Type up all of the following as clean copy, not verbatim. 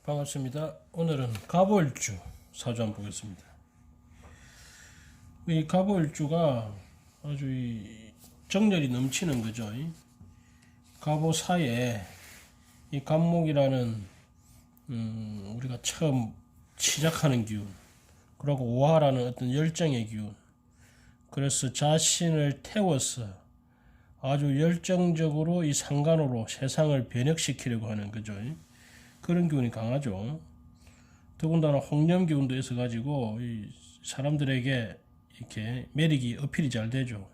반갑습니다. 오늘은 갑오일주 사주 한번 보겠습니다. 이 갑오일주가 아주 정열이 넘치는 거죠. 갑오사에 이 갑목이라는 우리가 처음 시작하는 기운, 그리고 오화라는 어떤 열정의 기운, 그래서 자신을 태워서 아주 열정적으로 이 상간으로 세상을 변혁시키려고 하는 거죠. 그런 기운이 강하죠. 더군다나 홍련 기운도 있어가지고 이 사람들에게 이렇게 매력이 어필이 잘 되죠.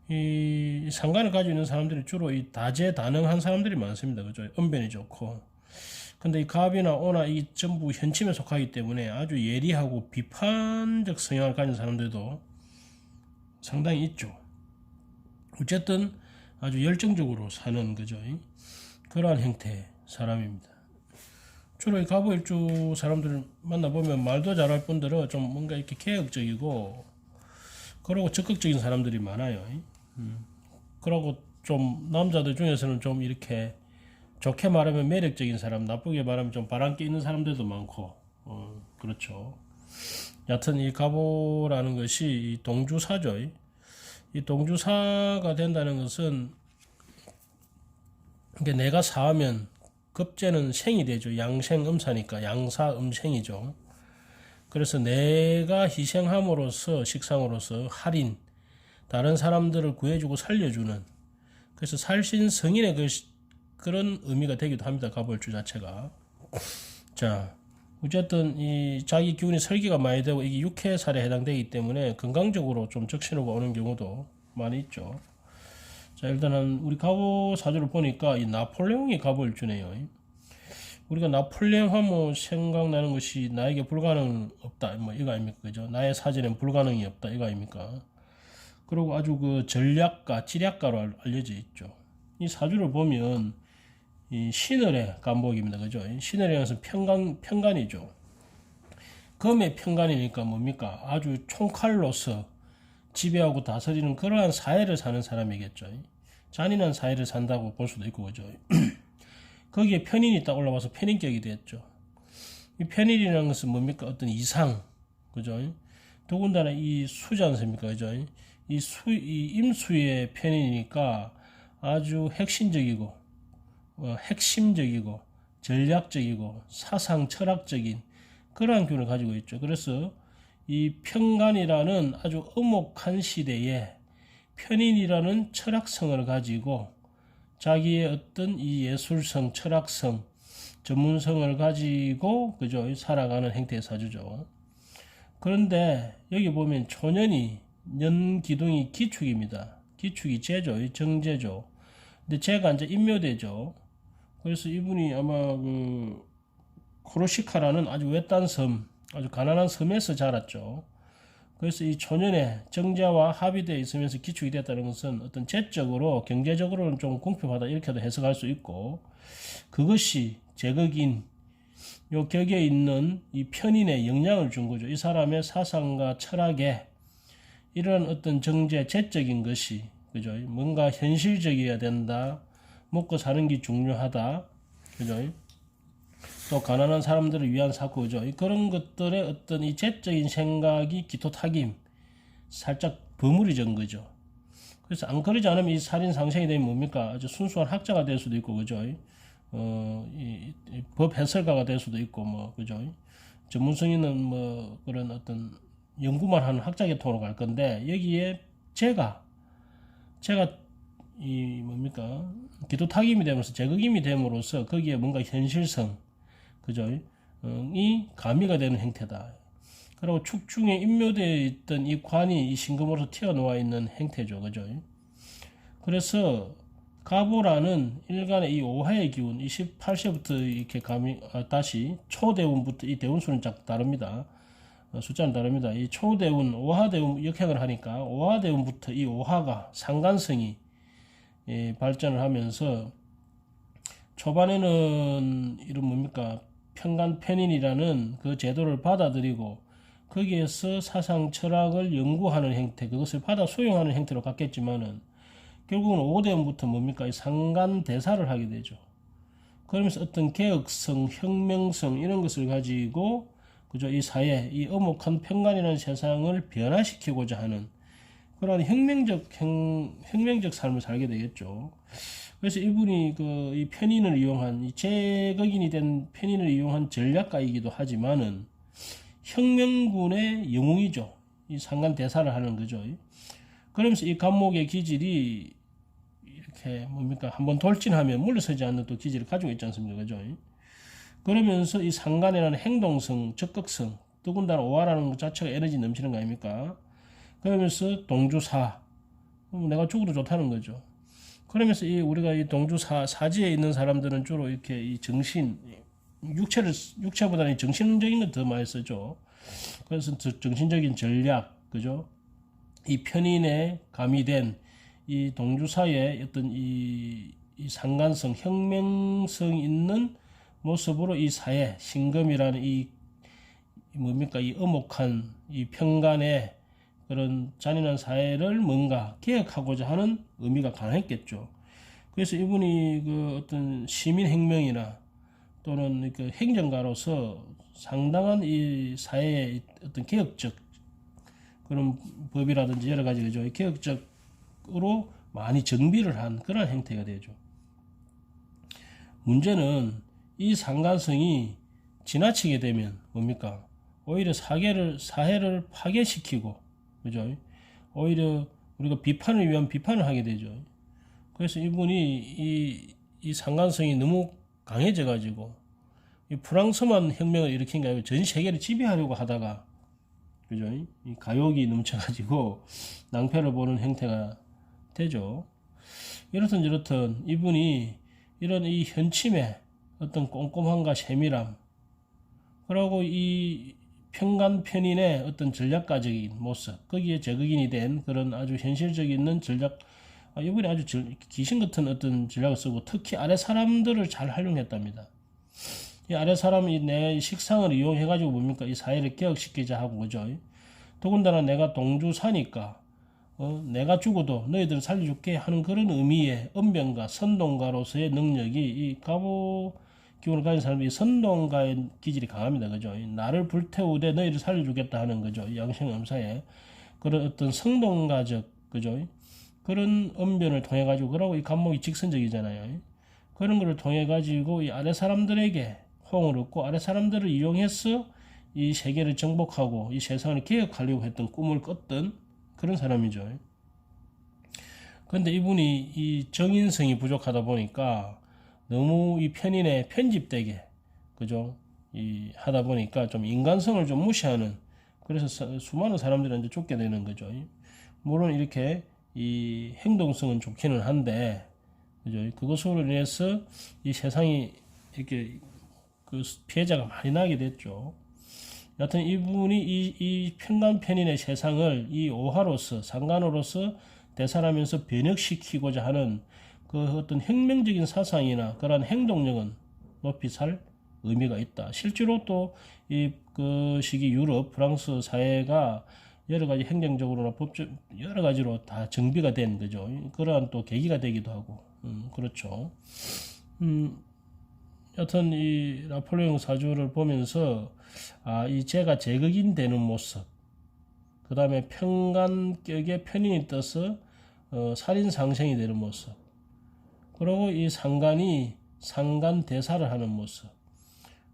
이 상관을 가지고 있는 사람들이 주로 이 다재다능한 사람들이 많습니다. 그죠? 언변이 좋고. 근데 이 갑이나 오나 이 전부 현침에 속하기 때문에 아주 예리하고 비판적 성향을 가진 사람들도 상당히 있죠. 어쨌든 아주 열정적으로 사는 거죠. 그러한 형태의 사람입니다. 주로 이 갑오일주 사람들을 만나보면 말도 잘할 뿐더러 좀 뭔가 이렇게 개혁적이고 그러고 적극적인 사람들이 많아요. 그러고 좀 남자들 중에서는 좀 이렇게 좋게 말하면 매력적인 사람, 나쁘게 말하면 좀 바람기 있는 사람들도 많고 그렇죠. 여하튼 이 갑오라는 것이 이 동주사죠. 이 동주사가 된다는 것은 이게 내가 사하면 급제는 생이 되죠. 양생음사니까 양사음생이죠. 그래서 내가 희생함으로써 식상으로서 할인, 다른 사람들을 구해주고 살려주는, 그래서 살신성인의 그런 의미가 되기도 합니다. 갑오일주 자체가. 자, 어쨌든 이 자기 기운이 설기가 많이 되고 이게 육해살에 해당되기 때문에 건강적으로 좀 적신호가 오는 경우도 많이 있죠. 자, 일단은 우리 갑오 사주를 보니까 이 나폴레옹이 갑오일주네요. 우리가 나폴레옹 하면 생각나는 것이 나에게 불가능 없다, 뭐 이거 아닙니까, 그죠? 나의 사전엔 불가능이 없다, 이거 아닙니까? 그리고 아주 그 전략가, 지략가로 알려져 있죠. 이 사주를 보면 이 신월의 간목입니다, 그죠? 신월의 것은 편간이죠. 금의 편간이니까 뭡니까? 아주 총칼로서 지배하고 다스리는 그러한 사회를 사는 사람이겠죠. 잔인한 사회를 산다고 볼 수도 있고, 그죠? 거기에 편인이 딱 올라와서 편인격이 됐죠. 이 편인이라는 것은 뭡니까? 어떤 이상, 그죠? 더군다나 이 수지 않습니까? 그죠? 이 임수의 편인이니까 아주 핵심적이고, 핵심적이고, 전략적이고, 사상 철학적인 그러한 기운을 가지고 있죠. 그래서 이 편간이라는 아주 엄혹한 시대에 편인이라는 철학성을 가지고 자기의 어떤 이 예술성, 철학성, 전문성을 가지고 그죠 살아가는 형태의 사주죠. 그런데 여기 보면 초년이 년기둥이 기축입니다. 기축이 제죠, 정제죠. 근데 제가 이제 인묘대죠. 그래서 이분이 아마 그 코르시카라는 아주 외딴 섬, 아주 가난한 섬에서 자랐죠. 그래서 이 초년에 정제와 합의되어 있으면서 기축이 됐다는 것은 어떤 재적으로 경제적으로는 좀 궁핍하다 이렇게도 해석할 수 있고, 그것이 제극인 요 격에 있는 이 편인에 영향을 준 거죠. 이 사람의 사상과 철학에 이런 어떤 정제, 재적인 것이 그죠? 뭔가 현실적이어야 된다. 먹고 사는 게 중요하다. 그죠? 또 가난한 사람들을 위한 사고죠. 그런 것들의 어떤 이 재적인 생각이 기토타김 살짝 버무리진 거죠. 그래서 안 그러지 않으면 이 살인 상생이 되면 뭡니까? 아주 순수한 학자가 될 수도 있고, 그죠? 법 해설가가 될 수도 있고, 뭐, 그죠? 전문성인은 뭐 그런 어떤 연구만 하는 학자 계통으로 갈 건데, 여기에 제가 이 뭡니까? 기토타김이 되면서 제극임이 됨으로써 거기에 뭔가 현실성, 그죠? 이 가미가 되는 형태다. 그리고 축중에 인묘되어 있던 이 관이 이 신금으로서 튀어나와 있는 형태죠. 그죠? 그래서 갑오라는 일간의 이 오화의 기운, 28세부터 이렇게 다시 초대운부터 이 대운수는 쫙 다릅니다. 숫자는 다릅니다. 이 초대운, 오화대운 역행을 하니까 오화대운부터 이 오화가 상간성이 발전을 하면서 초반에는 이런 뭡니까? 편간 편인이라는 그 제도를 받아들이고 거기에서 사상 철학을 연구하는 형태, 그것을 받아 수용하는 형태로 갔겠지만은 결국은 5대원부터 뭡니까? 상간 대사를 하게 되죠. 그러면서 어떤 개혁성, 혁명성 이런 것을 가지고 그죠? 이 사회, 이 엄혹한 평간이라는 세상을 변화시키고자 하는 그런 혁명적 삶을 살게 되겠죠. 그래서 이분이 이 편인을 이용한 이 제거인이 된 편인을 이용한 전략가이기도 하지만은 혁명군의 영웅이죠. 이 상간 대사를 하는 거죠. 그러면서 이 감목의 기질이 이렇게 뭡니까 한번 돌진하면 물러서지 않는 또 기질을 가지고 있지 않습니까, 그죠? 그러면서 이 상간이라는 행동성, 적극성, 더군다나 오화라는 것 자체가 에너지 넘치는 거 아닙니까? 그러면서 동주사, 내가 죽어도 좋다는 거죠. 그러면서 우리가 이 동주사 사지에 있는 사람들은 주로 이렇게 이 정신, 육체보다는 정신적인 걸 더 많이 쓰죠. 그래서 정신적인 전략, 그죠? 이 편인에 가미된 이 동주사의 어떤 이 상간성, 혁명성 있는 모습으로 이 사회, 신금이라는 이 뭡니까 이 엄혹한 이 평간의 그런 잔인한 사회를 뭔가 개혁하고자 하는 의미가 강했겠죠. 그래서 이분이 어떤 시민혁명이나 또는 그 행정가로서 상당한 이 사회의 어떤 개혁적 그런 법이라든지 여러 가지 그죠. 개혁적으로 많이 정비를 한 그런 형태가 되죠. 문제는 이 상간성이 지나치게 되면 뭡니까? 오히려 사회를 파괴시키고, 그죠? 오히려 우리가 비판을 위한 비판을 하게 되죠. 그래서 이분이 이 상간성이 너무 강해져가지고, 이 프랑스만 혁명을 일으킨 게 아니고 전 세계를 지배하려고 하다가, 그죠? 이 가욕이 넘쳐가지고 낭패를 보는 형태가 되죠. 이렇든 저렇든 이분이 이런 이 현침의 어떤 꼼꼼함과 세밀함, 그리고 이 평간 편인의 어떤 전략가적인 모습, 거기에 제극인이 된 그런 아주 현실적인 있는 전략, 이분이 아주 귀신 같은 어떤 전략을 쓰고 특히 아래 사람들을 잘 활용했답니다. 이 아래 사람이 내 식상을 이용해가지고 뭡니까? 이 사회를 개혁시키자 하고, 그죠? 더군다나 내가 동주사니까, 내가 죽어도 너희들을 살려줄게 하는 그런 의미의 언변가, 선동가로서의 능력이 이 가보 기운을 가진 사람이 선동가의 기질이 강합니다. 그죠? 나를 불태우되 너희를 살려주겠다 하는 거죠. 양생엄사에. 그런 어떤 성동가적, 그죠? 그런 언변을 통해가지고, 그러고 이 감목이 직선적이잖아요. 그런 거를 통해가지고 이 아래 사람들에게 호응을 얻고 아래 사람들을 이용해서 이 세계를 정복하고 이 세상을 개혁하려고 했던 꿈을 꿨던 그런 사람이죠. 그런데 이분이 이 정인성이 부족하다 보니까 너무 이 편인에 편집되게, 그죠? 하다 보니까 좀 인간성을 좀 무시하는, 그래서 수많은 사람들이 이제 죽게 되는 거죠. 물론 이렇게 이 행동성은 좋기는 한데, 그죠? 그것으로 인해서 이 세상이 이렇게 그 피해자가 많이 나게 됐죠. 여하튼 이분이 이 평간편인의 세상을 이 오화로서, 상간으로서 대살하면서 변혁시키고자 하는 그 어떤 혁명적인 사상이나 그러한 행동력은 높이 살 의미가 있다. 실제로 또 그 시기 유럽, 프랑스 사회가 여러 가지 행정적으로나 법적 여러 가지로 다 정비가 된 거죠. 그러한 또 계기가 되기도 하고, 그렇죠. 여튼 이 나폴레옹 사주를 보면서 이 제가 제극인 되는 모습, 그 다음에 평간격의 편인이 떠서 살인 상생이 되는 모습, 그리고 이 상간이 상간 대사를 하는 모습,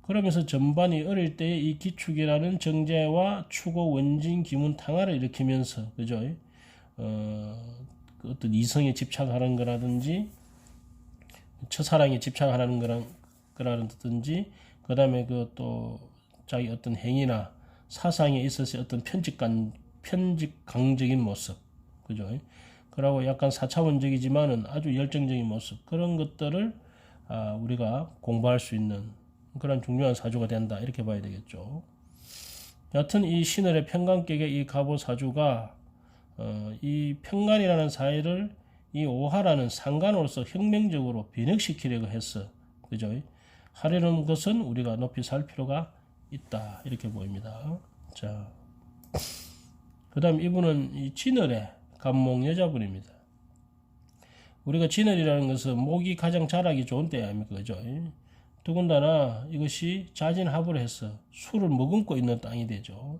그러면서 전반이 어릴 때 이 기축이라는 정제와 추고 원진 기문 탕화를 일으키면서, 그죠? 그 어떤 이성에 집착하는 거라든지 첫사랑에 집착하는 거라든지, 그 다음에 그 또 자기 어떤 행위나 사상에 있어서 어떤 편집강적인 모습, 그죠? 그러고 약간 4차원적이지만은 아주 열정적인 모습, 그런 것들을 우리가 공부할 수 있는 그런 중요한 사주가 된다, 이렇게 봐야 되겠죠. 여하튼 이 신월의 평간격의 이 갑오 사주가 이 평간이라는 사회를 이 오화라는 상간으로서 혁명적으로 변혁시키려고 했어, 그죠? 하려는 것은 우리가 높이 살 필요가 있다, 이렇게 보입니다. 자, 그 다음 이분은 이 진월의 갑목 여자분입니다. 우리가 진월이라는 것은 목이 가장 자라기 좋은 때 아닙니까, 그죠? 더군다나 이것이 자진합을 해서 수를 머금고 있는 땅이 되죠.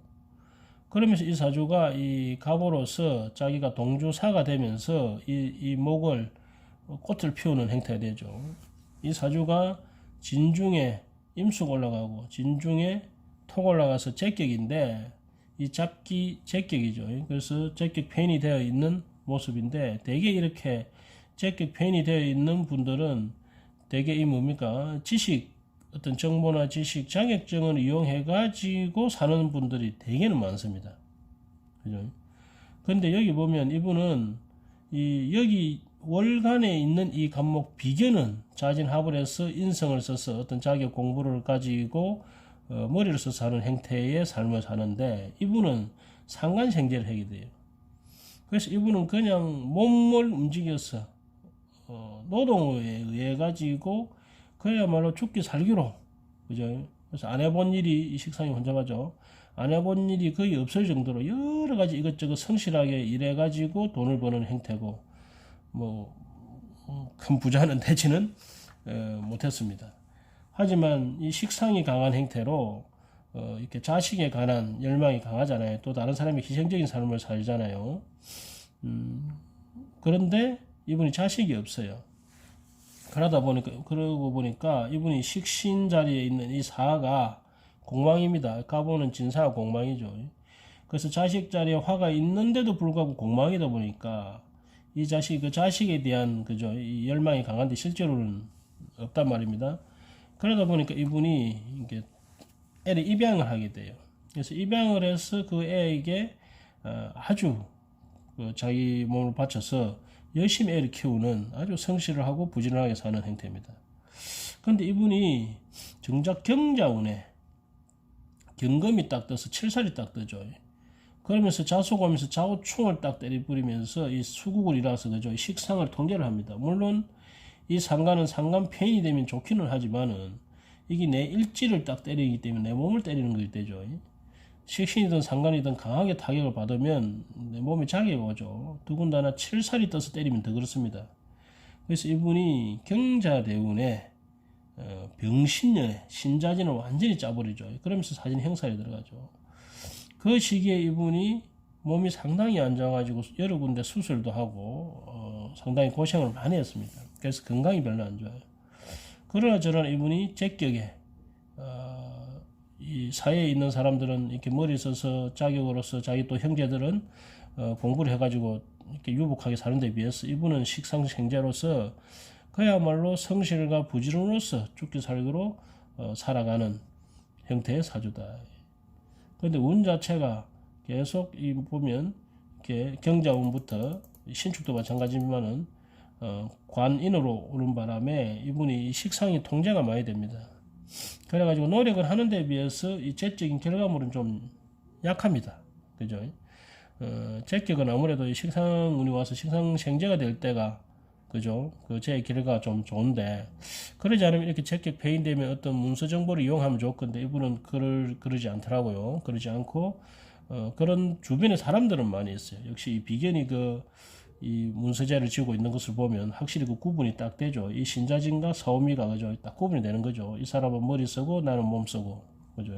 그러면서 이 사주가 이 갑으로서 자기가 동주사가 되면서 이 목을 꽃을 피우는 행태가 되죠. 이 사주가 진중에 임수가 올라가고 진중에 토가 올라가서 제격인데 이 잡기 제격이죠. 그래서 제격 편이 되어 있는 모습인데 대개 이렇게 제격 편이 되어 있는 분들은 대개 이 뭡니까? 지식, 어떤 정보나 지식, 자격증을 이용해 가지고 사는 분들이 대개는 많습니다. 그죠? 근데 여기 보면 이분은 여기 월간에 있는 이 간목 비견은 자진합을 해서 인성을 써서 어떤 자격 공부를 가지고 머리를 써서 하는 행태의 삶을 사는데 이분은 상간생제를 하게 돼요. 그래서 이분은 그냥 몸을 움직여서 노동에 의해 가지고 그야말로 죽기 살기로, 그죠? 그래서 안 해본 일이 이 식상이 혼잡하죠. 안 해본 일이 거의 없을 정도로 여러 가지 이것저것 성실하게 일해 가지고 돈을 버는 행태고, 큰 부자는 되지는 못했습니다. 하지만 이 식상이 강한 행태로 이렇게 자식에 관한 열망이 강하잖아요. 또 다른 사람이 희생적인 삶을 살잖아요. 그런데 이분이 자식이 없어요. 그러고 보니까 이분이 식신 자리에 있는 이 사가 공망입니다. 가보는 진사가 공망이죠. 그래서 자식 자리에 화가 있는데도 불구하고 공망이다 보니까 이 그 자식에 대한, 그죠, 이 열망이 강한데 실제로는 없단 말입니다. 그러다 보니까 이분이 이게 애를 입양을 하게 돼요. 그래서 입양을 해서 그 애에게 아주 자기 몸을 바쳐서 열심히 애를 키우는 아주 성실을 하고 부지런하게 사는 행태입니다. 그런데 이분이 정작 경자운에 경금이 딱 떠서 칠살이 딱 뜨죠. 그러면서 자속하면서 좌우충을 딱 때려버리면서 이 수국을 일어서, 그죠, 식상을 통제를 합니다. 물론 이 상간은 상간편이 되면 좋기는 하지만은 이게 내 일지를 딱 때리기 때문에 내 몸을 때리는 것이 되죠. 식신이든 상간이든 강하게 타격을 받으면 내 몸에 자괴가 오죠. 더군다나 칠살이 떠서 때리면 더 그렇습니다. 그래서 이분이 경자대운에 병신년에 신자진을 완전히 짜버리죠. 그러면서 사진 형살에 들어가죠. 그 시기에 이분이 몸이 상당히 안 좋아가지고 여러 군데 수술도 하고 상당히 고생을 많이 했습니다. 그래서 건강이 별로 안 좋아요. 그러나 저러나 이분이 제격에 이 사회에 있는 사람들은 이렇게 머리 써서 자격으로서 자기 또 형제들은 공부를 해가지고 이렇게 유복하게 사는 데 비해서 이분은 식상생제로서 그야말로 성실과 부지런으로서 죽기 살기로 살아가는 형태의 사주다. 그런데 운 자체가 계속 보면 이렇게 경자운부터 신축도 마찬가지지만은 관인으로 오는 바람에 이분이 식상이 통제가 많이 됩니다. 그래가지고 노력을 하는 데 비해서 이 재적인 결과물은 좀 약합니다. 그죠? 재격은 아무래도 이 식상운이 와서 식상생제가 될 때가, 그죠, 그 제 결과가 좀 좋은데, 그러지 않으면 이렇게 재격 폐인되면 어떤 문서 정보를 이용하면 좋건데 이분은 그러지 않더라고요. 그러지 않고 그런 주변에 사람들은 많이 있어요. 역시 이 비견이 이 문서재를 쥐고 있는 것을 보면 확실히 그 구분이 딱 되죠. 이 신자진과 사오미가, 그죠, 딱 구분이 되는 거죠. 이 사람은 머리 쓰고 나는 몸 쓰고, 그죠.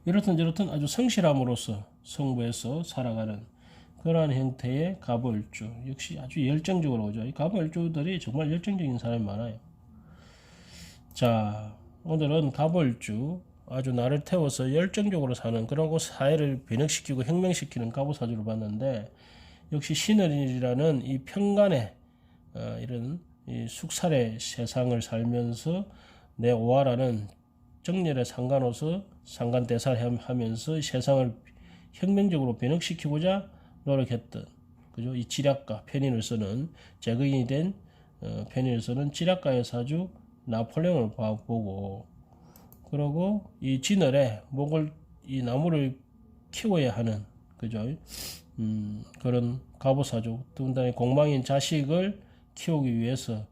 이렇든 저렇든 아주 성실함으로써 성부에서 살아가는 그러한 형태의 갑을주, 역시 아주 열정적으로, 그죠. 이 갑을주들이 정말 열정적인 사람이 많아요. 자, 오늘은 갑을주, 아주 나를 태워서 열정적으로 사는 그런 사회를 변혁시키고 혁명시키는 갑오사주를 봤는데, 역시 신을이라는 이 평간의 이런 이 숙살의 세상을 살면서 내 오하라는 정렬의 상간으로서 상간대사를 하면서 세상을 혁명적으로 변혁시키고자 노력했던, 그죠, 이 지략가 편인을 쓰는 제거인이 된 편인을 쓰는 지략가의 사주 나폴레옹을 보고, 그리고 이 진을에 목을, 이 나무를 키워야 하는, 그죠, 그런 갑오사주, 더군다나 공망인 자식을 키우기 위해서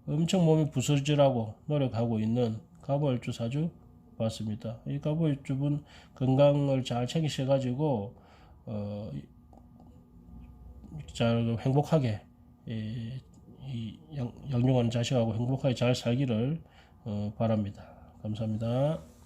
엄청 몸이 부스러지라고 노력하고 있는 갑오일주 사주 봤습니다. 이 갑오일주분 건강을 잘 챙기셔가지고 잘 행복하게 이 양육하는 자식하고 행복하게 잘 살기를 바랍니다. 감사합니다.